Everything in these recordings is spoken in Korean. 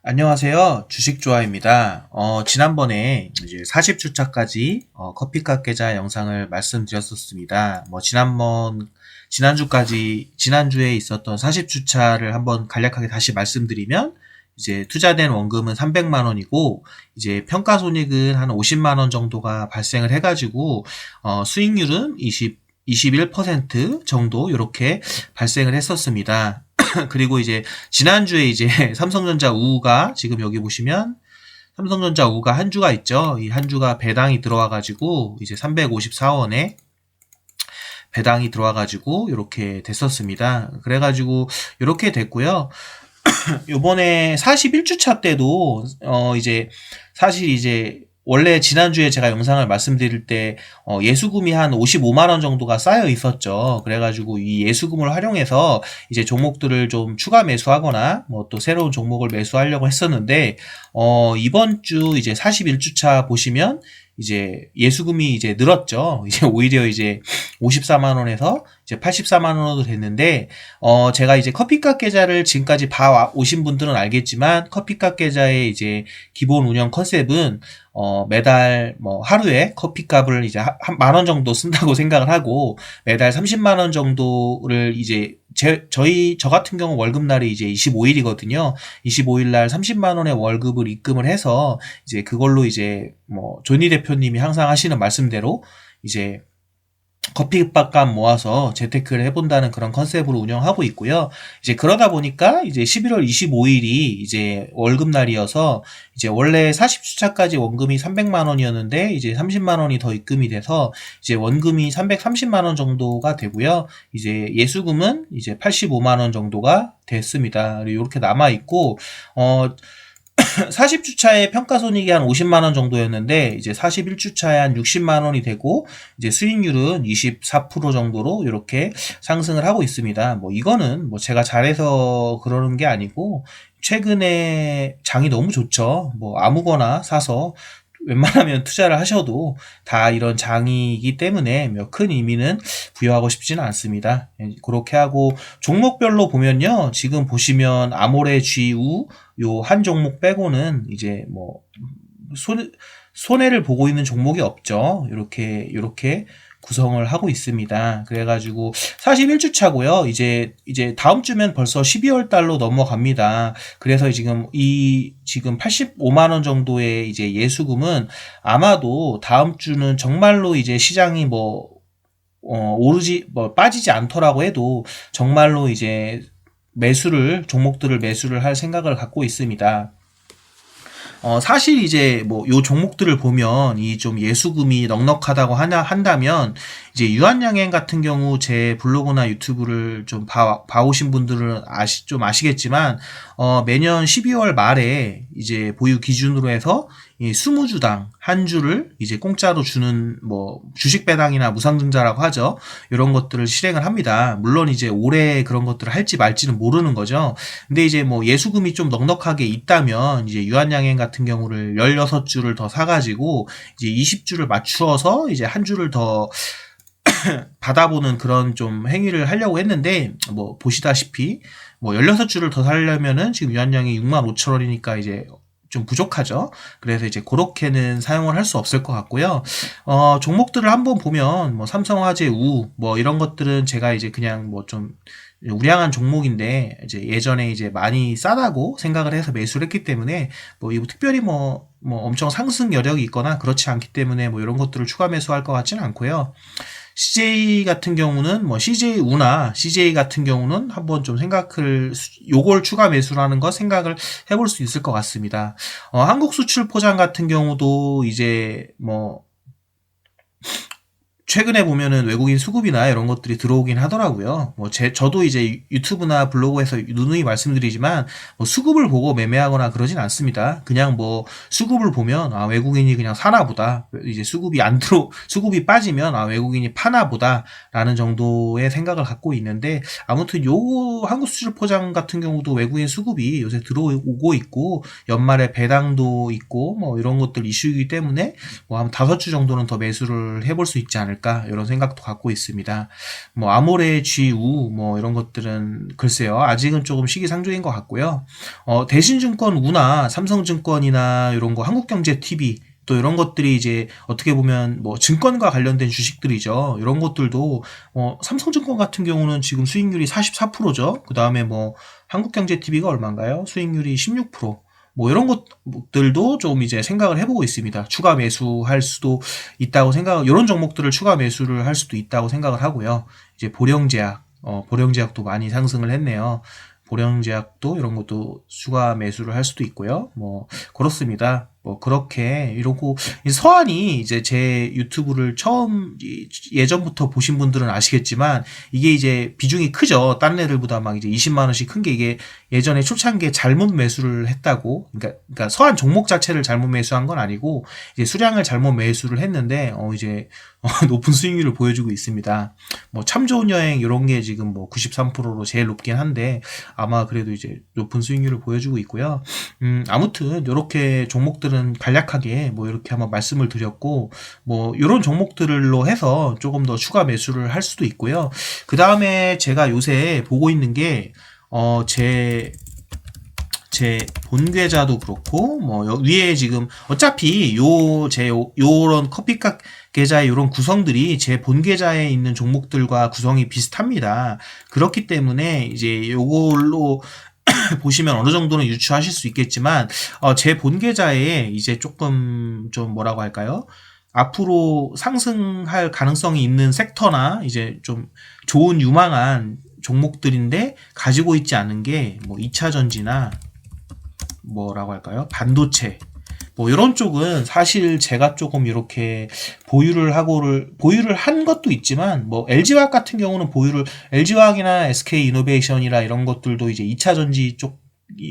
안녕하세요. 주식조아입니다. 지난번에 이제 40주차까지 커피값 계좌 영상을 말씀드렸었습니다. 지난주에 있었던 40주차를 한번 간략하게 다시 말씀드리면, 이제 투자된 원금은 300만 원이고, 이제 평가손익은 한 50만 원 정도가 발생을 해가지고, 수익률은 21% 정도 이렇게 발생을 했었습니다. 그리고 이제 지난주에 이제 삼성전자 우가 지금 여기 보시면 삼성전자 우가 한 주가 있죠. 이 한 주가 배당이 들어와 가지고 이제 354원에 배당이 들어와 가지고 이렇게 됐었습니다. 그래 가지고 이렇게 됐고요. 요번에 41주차 때도 이제 사실 이제 원래 지난주에 제가 영상을 말씀드릴 때 예수금이 한 55만 원 정도가 쌓여 있었죠. 그래가지고 이 예수금을 활용해서 이제 종목들을 좀 추가 매수하거나 뭐 또 새로운 종목을 매수하려고 했었는데 이번 주 이제 41주차 보시면 이제 예수금이 이제 늘었죠. 이제 오히려 이제 54만 원에서 이제 84만 원으로 됐는데 제가 이제 커피값 계좌를 지금까지 봐 오신 분들은 알겠지만 커피값 계좌의 이제 기본 운영 컨셉은 매달 뭐 하루에 커피값을 이제 한 만 원 정도 쓴다고 생각을 하고 매달 30만 원 정도를 이제 저 같은 경우 월급날이 이제 25일이거든요. 25일 날 30만 원의 월급을 입금을 해서 이제 그걸로 이제 뭐 조니 대표님이 항상 하시는 말씀대로 이제 커피값 모아서 재테크를 해본다는 그런 컨셉으로 운영하고 있고요. 이제 그러다 보니까 이제 11월 25일이 이제 월급날이어서 이제 원래 40주차까지 원금이 300만 원이었는데 이제 30만 원이 더 입금이 돼서 이제 원금이 330만 원 정도가 되고요. 이제 예수금은 이제 85만 원 정도가 됐습니다. 이렇게 남아 있고 40주차에 평가손익이 한 50만원 정도였는데, 이제 41주차에 한 60만원이 되고, 이제 수익률은 24% 정도로 이렇게 상승을 하고 있습니다. 뭐, 이거는 뭐 제가 잘해서 그러는 게 아니고, 최근에 장이 너무 좋죠. 뭐, 아무거나 사서 웬만하면 투자를 하셔도 다 이런 장이기 때문에 큰 의미는 부여하고 싶지는 않습니다. 그렇게 하고 종목별로 보면요. 지금 보시면 아모레 GU 요 한 종목 빼고는 이제 뭐 손해를 보고 있는 종목이 없죠. 이렇게 구성을 하고 있습니다. 그래가지고 41주 차고요. 이제 다음 주면 벌써 12월 달로 넘어갑니다. 그래서 지금 85만 원 정도의 이제 예수금은 아마도 다음 주는 정말로 이제 시장이 빠지지 않더라고 해도 정말로 이제 종목들을 매수를 할 생각을 갖고 있습니다. 사실 이제 요 종목들을 보면 이 좀 예수금이 넉넉하다고 한다면 이제 유한양행 같은 경우 제 블로그나 유튜브를 좀 봐오신 분들은 좀 아시겠지만 매년 12월 말에 이제 보유 기준으로 해서 이 20주당 한 주를 이제 공짜로 주는 뭐 주식 배당이나 무상증자라고 하죠. 이런 것들을 실행을 합니다. 물론 이제 올해 그런 것들을 할지 말지는 모르는 거죠. 근데 이제 뭐 예수금이 좀 넉넉하게 있다면 이제 유한양행 같은 경우를 16주를 더 사가지고 이제 20주를 맞추어서 이제 한 주를 더 받아보는 그런 좀 행위를 하려고 했는데 뭐 보시다시피 뭐 16주를 더 사려면은 지금 유한양이 65,000원이니까 이제 좀 부족하죠. 그래서 이제 그렇게는 사용을 할 수 없을 것 같고요. 종목들을 한번 보면 뭐 삼성화재, 뭐 이런 것들은 제가 이제 그냥 뭐 좀 우량한 종목인데 이제 예전에 이제 많이 싸다고 생각을 해서 매수를 했기 때문에 뭐 이거 특별히 뭐 엄청 상승 여력이 있거나 그렇지 않기 때문에 뭐 이런 것들을 추가 매수할 것 같지는 않고요. CJ 같은 경우는 뭐 CJ 같은 경우는 한번 좀 요걸 추가 매수라는 거 생각을 해볼 수 있을 것 같습니다. 한국수출포장 같은 경우도 이제 뭐 최근에 보면은 외국인 수급이나 이런 것들이 들어오긴 하더라고요. 저도 이제 유튜브나 블로그에서 누누이 말씀드리지만, 뭐 수급을 보고 매매하거나 그러진 않습니다. 그냥 뭐 수급을 보면, 외국인이 그냥 사나 보다. 이제 수급이 빠지면, 외국인이 파나 보다. 라는 정도의 생각을 갖고 있는데, 아무튼 한국 수출 포장 같은 경우도 외국인 수급이 요새 들어오고 있고, 연말에 배당도 있고, 뭐 이런 것들 이슈이기 때문에, 뭐 한 5주 정도는 더 매수를 해볼 수 있지 않을까. 않을까 이런 생각도 갖고 있습니다. 뭐 아모레 GU 뭐 이런 것들은 글쎄요 아직은 조금 시기상조인 것 같고요. 대신증권 우나 삼성증권이나 이런 거 한국경제TV 또 이런 것들이 이제 어떻게 보면 뭐 증권과 관련된 주식들이죠. 이런 것들도 삼성증권 같은 경우는 지금 수익률이 44%죠. 그 다음에 뭐 한국경제TV가 얼마인가요? 수익률이 16%. 뭐 이런 것들도 좀 이제 생각을 해보고 있습니다. 추가 매수할 수도 있다고 이런 종목들을 추가 매수를 할 수도 있다고 생각을 하고요. 이제 보령제약도 많이 상승을 했네요. 보령제약도 이런 것도 추가 매수를 할 수도 있고요. 뭐 그렇습니다. 뭐 그렇게 이러고 서한이 이제 제 유튜브를 처음 예전부터 보신 분들은 아시겠지만 이게 이제 비중이 크죠. 딴 애들보다 막 이제 20만 원씩 큰 게 이게 예전에 초창기에 잘못 매수를 했다고 그러니까 서한 종목 자체를 잘못 매수한 건 아니고 이제 수량을 잘못 매수를 했는데 이제 높은 수익률을 보여주고 있습니다. 뭐 참 좋은 여행 이런 게 지금 뭐 93%로 제일 높긴 한데 아마 그래도 이제 높은 수익률을 보여주고 있고요. 아무튼 이렇게 종목들은 간략하게 뭐 이렇게 한번 말씀을 드렸고 뭐 이런 종목들로 해서 조금 더 추가 매수를 할 수도 있고요. 그 다음에 제가 요새 보고 있는 게 제 본계좌도 그렇고 뭐 위에 지금 어차피 요런 커피값 계좌의 이런 구성들이 제 본계좌에 있는 종목들과 구성이 비슷합니다. 그렇기 때문에 이제 요걸로 보시면 어느 정도는 유추하실 수 있겠지만 제 본계좌에 이제 조금 좀 뭐라고 할까요? 앞으로 상승할 가능성이 있는 섹터나 이제 좀 좋은 유망한 종목들인데 가지고 있지 않은 게 뭐 2차 전지나 뭐라고 할까요? 반도체 뭐 이런 쪽은 사실 제가 조금 이렇게 보유를 한 것도 있지만 뭐 LG화학 같은 경우는 LG화학이나 SK이노베이션이나 이런 것들도 이제 2차 전지 쪽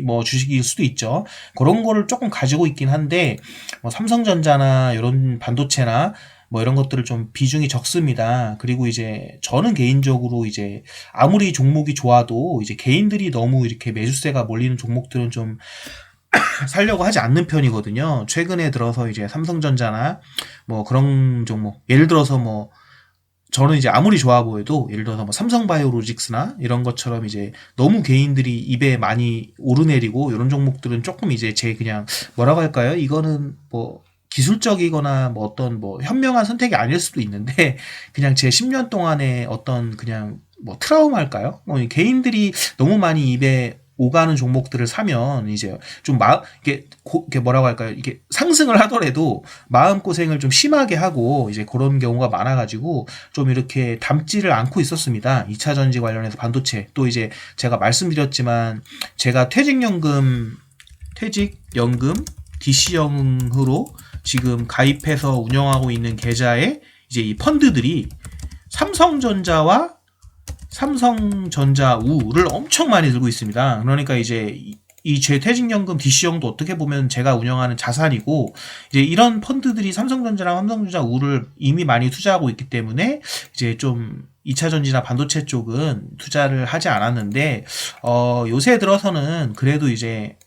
뭐 주식일 수도 있죠. 그런 거를 조금 가지고 있긴 한데 뭐 삼성전자나 이런 반도체나 뭐 이런 것들을 좀 비중이 적습니다. 그리고 이제 저는 개인적으로 이제 아무리 종목이 좋아도 이제 개인들이 너무 이렇게 매수세가 몰리는 종목들은 좀 살려고 하지 않는 편이거든요. 최근에 들어서 이제 삼성전자나 뭐 그런 종목, 예를 들어서 뭐 저는 이제 아무리 좋아 보여도 예를 들어서 뭐 삼성바이오로직스나 이런 것처럼 이제 너무 개인들이 입에 많이 오르내리고 이런 종목들은 조금 이제 제 그냥 뭐라고 할까요? 이거는 뭐 기술적이거나 뭐 어떤 뭐 현명한 선택이 아닐 수도 있는데 그냥 제 10년 동안의 어떤 그냥 뭐 트라우마일까요? 개인들이 너무 많이 입에 오가는 종목들을 사면 이제 좀 이게 뭐라고 할까요? 이게 상승을 하더라도 마음고생을 좀 심하게 하고 이제 그런 경우가 많아가지고 좀 이렇게 담지를 않고 있었습니다. 2차 전지 관련해서 반도체 또 이제 제가 말씀드렸지만 제가 퇴직연금 DC형으로 지금 가입해서 운영하고 있는 계좌에 이제 이 펀드들이 삼성전자와 삼성전자우를 엄청 많이 들고 있습니다. 그러니까 이제 이 제 퇴직연금 DC형도 어떻게 보면 제가 운영하는 자산이고 이제 이런 펀드들이 삼성전자랑 삼성전자우를 이미 많이 투자하고 있기 때문에 이제 좀 2차 전지나 반도체 쪽은 투자를 하지 않았는데 요새 들어서는 그래도 이제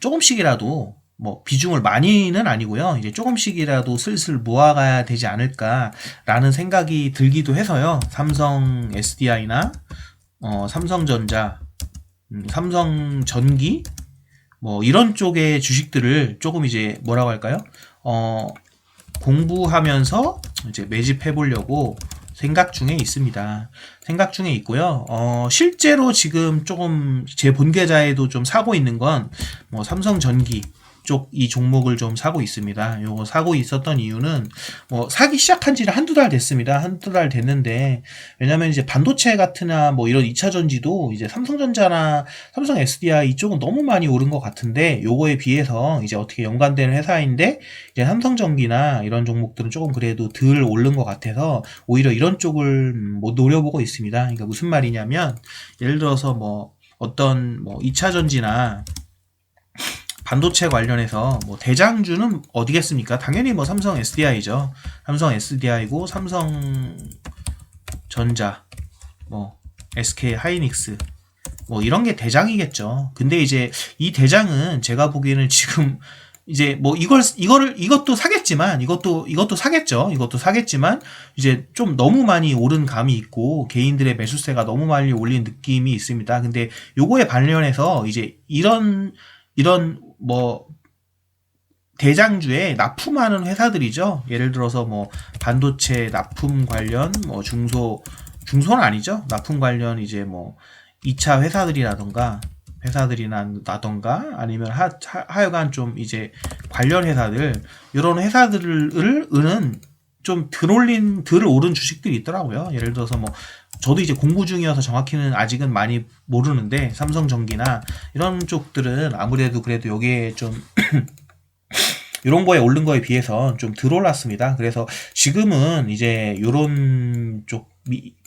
조금씩이라도 뭐 비중을 많이는 아니고요. 이제 조금씩이라도 슬슬 모아가야 되지 않을까라는 생각이 들기도 해서요. 삼성 SDI나 삼성전자, 삼성전기 뭐 이런 쪽의 주식들을 조금 이제 뭐라고 할까요? 공부하면서 이제 매집해 보려고 생각 중에 있습니다. 생각 중에 있고요. 실제로 지금 조금 제 본계좌에도 좀 사고 있는 건 뭐 삼성전기 쪽 이 종목을 좀 사고 있습니다. 요거 사고 있었던 이유는 뭐 사기 시작한 지는 한두 달 됐습니다. 한두 달 됐는데 왜냐면 이제 반도체 같으나 뭐 이런 2차 전지도 이제 삼성전자나 삼성 SDI 이쪽은 너무 많이 오른 것 같은데 요거에 비해서 이제 어떻게 연관되는 회사인데 이제 삼성전기나 이런 종목들은 조금 그래도 덜 오른 것 같아서 오히려 이런 쪽을 뭐 노려보고 있습니다. 그러니까 무슨 말이냐면 예를 들어서 뭐 어떤 뭐 2차 전지나 반도체 관련해서 뭐 대장주는 어디겠습니까? 당연히 뭐 삼성 SDI죠. 삼성 SDI고 삼성전자, 뭐 SK 하이닉스 뭐 이런 게 대장이겠죠. 근데 이제 이 대장은 제가 보기에는 지금 이제 뭐 이것도 사겠지만 이것도 사겠죠. 이것도 사겠지만 이제 좀 너무 많이 오른 감이 있고 개인들의 매수세가 너무 많이 올린 느낌이 있습니다. 근데 요거에 관련해서 이제 이런 뭐 대장주에 납품하는 회사들이죠. 예를 들어서 뭐 반도체 납품 관련 뭐 중소는 아니죠. 납품 관련 이제 뭐 2차 회사들이라던가 아니면 하여간 좀 이제 관련 회사들, 이런 회사들은 좀 덜 오른 주식들이 있더라고요. 예를 들어서 뭐 저도 이제 공부 중이어서 정확히는 아직은 많이 모르는데 삼성전기나 이런 쪽들은 아무래도 그래도 여기에 좀 이런 거에 오른 거에 비해서 좀 덜 올랐습니다. 그래서 지금은 이제 요런 쪽,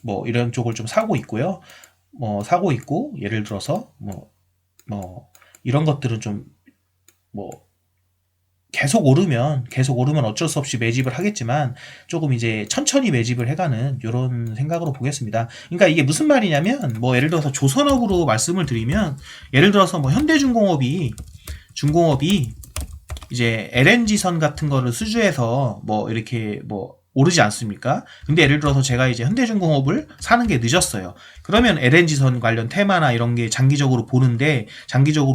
뭐 이런 쪽을 좀 사고 있고요. 뭐 사고 있고, 예를 들어서 뭐 이런 것들은 좀 뭐 계속 오르면 어쩔 수 없이 매집을 하겠지만 조금 이제 천천히 매집을 해가는 이런 생각으로 보겠습니다. 그러니까 이게 무슨 말이냐면 뭐 예를 들어서 조선업으로 말씀을 드리면 예를 들어서 뭐 현대중공업이 이제 LNG선 같은 거를 수주해서 뭐 이렇게 뭐 오르지 않습니까? 근데 예를 들어서 제가 이제 현대중공업을 사는 게 늦었어요. 그러면 LNG선 관련 테마나 이런 게 장기적으로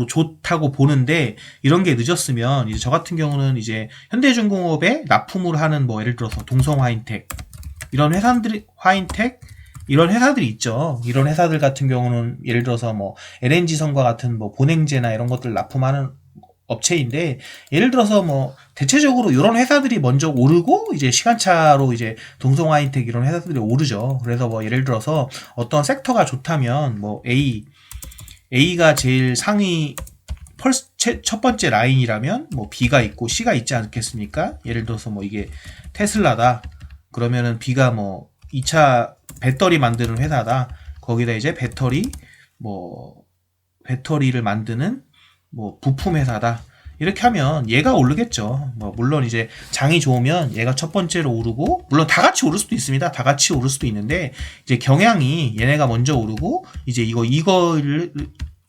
좋다고 보는데 이런 게 늦었으면 이제 저 같은 경우는 이제 현대중공업에 납품을 하는 뭐 예를 들어서 동성화인텍 이런 회사들이 있죠. 이런 회사들 같은 경우는 예를 들어서 뭐 LNG선과 같은 뭐 본행제나 이런 것들 납품하는 업체인데 예를 들어서 뭐 대체적으로 이런 회사들이 먼저 오르고 이제 시간차로 이제 동성화인텍 이런 회사들이 오르죠. 그래서 뭐 예를 들어서 어떤 섹터가 좋다면 뭐 A가 제일 상위 첫 번째 라인이라면 뭐 B가 있고 C가 있지 않겠습니까? 예를 들어서 뭐 이게 테슬라다. 그러면은 B가 뭐 2차 배터리 만드는 회사다. 거기다 이제 배터리를 만드는 뭐 부품 회사다. 이렇게 하면 얘가 오르겠죠. 뭐 물론 이제 장이 좋으면 얘가 첫 번째로 오르고 물론 다 같이 오를 수도 있습니다. 다 같이 오를 수도 있는데 이제 경향이 얘네가 먼저 오르고 이제 이거를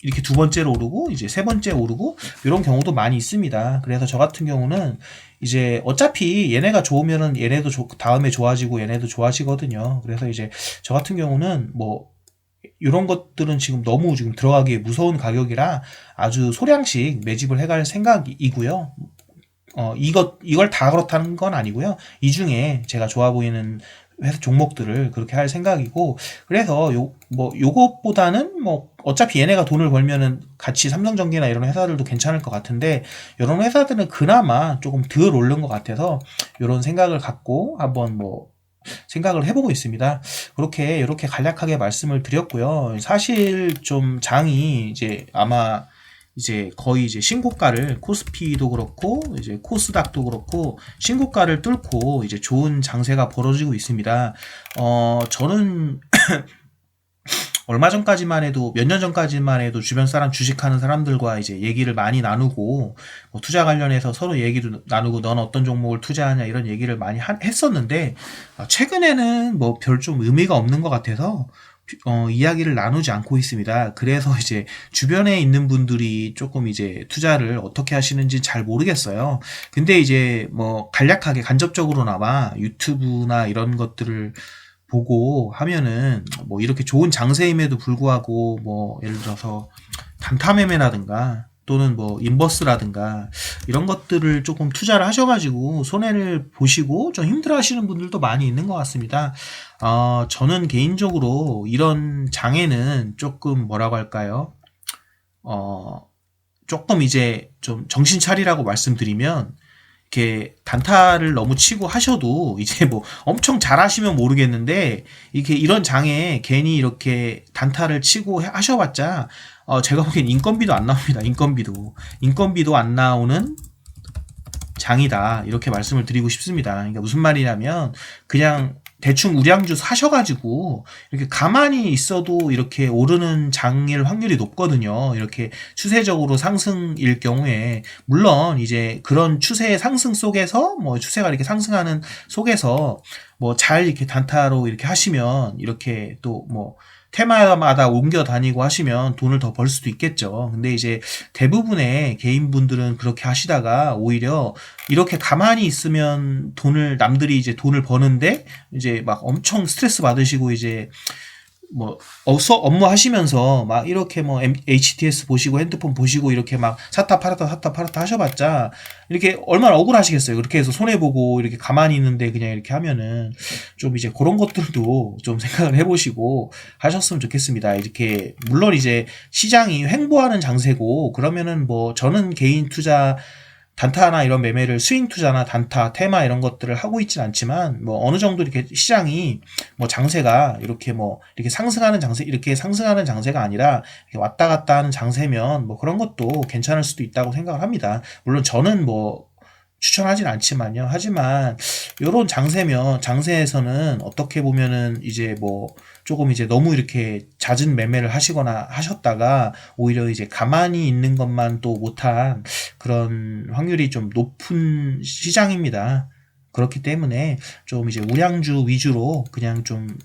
이렇게 두 번째로 오르고 이제 세 번째 오르고 이런 경우도 많이 있습니다. 그래서 저 같은 경우는 이제 어차피 얘네가 좋으면은 얘네도 다음에 좋아지고 얘네도 좋아지거든요. 그래서 이제 저 같은 경우는 뭐 이런 것들은 지금 너무 지금 들어가기에 무서운 가격이라 아주 소량씩 매집을 해갈 생각이고요. 이걸 다 그렇다는 건 아니고요. 이 중에 제가 좋아 보이는 회사 종목들을 그렇게 할 생각이고, 그래서 요것보다는 뭐 어차피 얘네가 돈을 벌면은 같이 삼성전기나 이런 회사들도 괜찮을 것 같은데 이런 회사들은 그나마 조금 덜 오른 것 같아서 이런 생각을 갖고 한번 뭐 생각을 해보고 있습니다. 이렇게 간략하게 말씀을 드렸고요. 사실 좀 장이 이제 아마 이제 거의 이제 신고가를 코스피도 그렇고 이제 코스닥도 그렇고 신고가를 뚫고 이제 좋은 장세가 벌어지고 있습니다. 저는 얼마 전까지만 해도 몇 년 전까지만 해도 주변 사람 주식하는 사람들과 이제 얘기를 많이 나누고 뭐 투자 관련해서 서로 얘기도 나누고 넌 어떤 종목을 투자하냐 이런 얘기를 많이 했었는데 최근에는 뭐 별 좀 의미가 없는 것 같아서 이야기를 나누지 않고 있습니다. 그래서 이제 주변에 있는 분들이 조금 이제 투자를 어떻게 하시는지 잘 모르겠어요. 근데 이제 뭐 간접적으로나마 유튜브나 이런 것들을 보고 하면은 뭐 이렇게 좋은 장세임에도 불구하고 뭐 예를 들어서 단타매매라든가 또는 뭐 인버스라든가 이런 것들을 조금 투자를 하셔가지고 손해를 보시고 좀 힘들어 하시는 분들도 많이 있는 것 같습니다. 저는 개인적으로 이런 장에는 조금 뭐라고 할까요? 조금 이제 좀 정신 차리라고 말씀드리면 이렇게 단타를 너무 치고 하셔도 이제 뭐 엄청 잘하시면 모르겠는데 이렇게 이런 장에 괜히 이렇게 단타를 치고 하셔봤자 제가 보기엔 인건비도 안 나옵니다. 인건비도 안 나오는 장이다 이렇게 말씀을 드리고 싶습니다. 그러니까 무슨 말이냐면 그냥 대충 우량주 사셔가지고 이렇게 가만히 있어도 이렇게 오르는 장일 확률이 높거든요. 이렇게 추세적으로 상승일 경우에 물론 이제 그런 추세의 상승 속에서 뭐 추세가 이렇게 상승하는 속에서 뭐 잘 이렇게 단타로 이렇게 하시면 이렇게 또 뭐 테마마다 옮겨 다니고 하시면 돈을 더 벌 수도 있겠죠. 근데 이제 대부분의 개인분들은 그렇게 하시다가 오히려 이렇게 가만히 있으면 남들이 이제 돈을 버는데 이제 막 엄청 스트레스 받으시고 이제 뭐 업무 하시면서 막 이렇게 뭐 HTS 보시고 핸드폰 보시고 이렇게 막 샀다 팔았다 하셔봤자 이렇게 얼마나 억울하시겠어요. 그렇게 해서 손해보고 이렇게 가만히 있는데 그냥 이렇게 하면은 좀 이제 그런 것들도 좀 생각을 해보시고 하셨으면 좋겠습니다. 이렇게 물론 이제 시장이 횡보하는 장세고 그러면은 뭐 저는 개인 투자 단타나 이런 매매를 스윙 투자나 단타, 테마 이런 것들을 하고 있진 않지만 뭐 어느 정도 이렇게 시장이 뭐 장세가 이렇게 뭐 이렇게 상승하는 장세 이렇게 상승하는 장세가 아니라 이렇게 왔다 갔다 하는 장세면 뭐 그런 것도 괜찮을 수도 있다고 생각을 합니다. 물론 저는 뭐 추천하진 않지만요. 하지만 요런 장세에서는 어떻게 보면은 이제 뭐 조금 이제 너무 이렇게 잦은 매매를 하시거나 하셨다가 오히려 이제 가만히 있는 것만 또 못한 그런 확률이 좀 높은 시장입니다. 그렇기 때문에 좀 이제 우량주 위주로 그냥 좀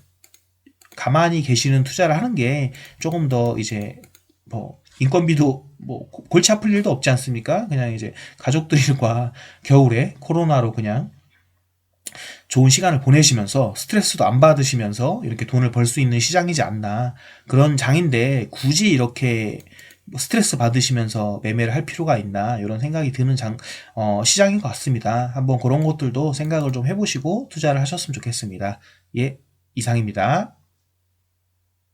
가만히 계시는 투자를 하는 게 조금 더 이제 뭐 인건비도 뭐 골치 아플 일도 없지 않습니까? 그냥 이제 가족들과 겨울에 코로나로 그냥 좋은 시간을 보내시면서 스트레스도 안 받으시면서 이렇게 돈을 벌 수 있는 시장이지 않나. 그런 장인데 굳이 이렇게 뭐 스트레스 받으시면서 매매를 할 필요가 있나 이런 생각이 드는 시장인 것 같습니다. 한번 그런 것들도 생각을 좀 해보시고 투자를 하셨으면 좋겠습니다. 예, 이상입니다.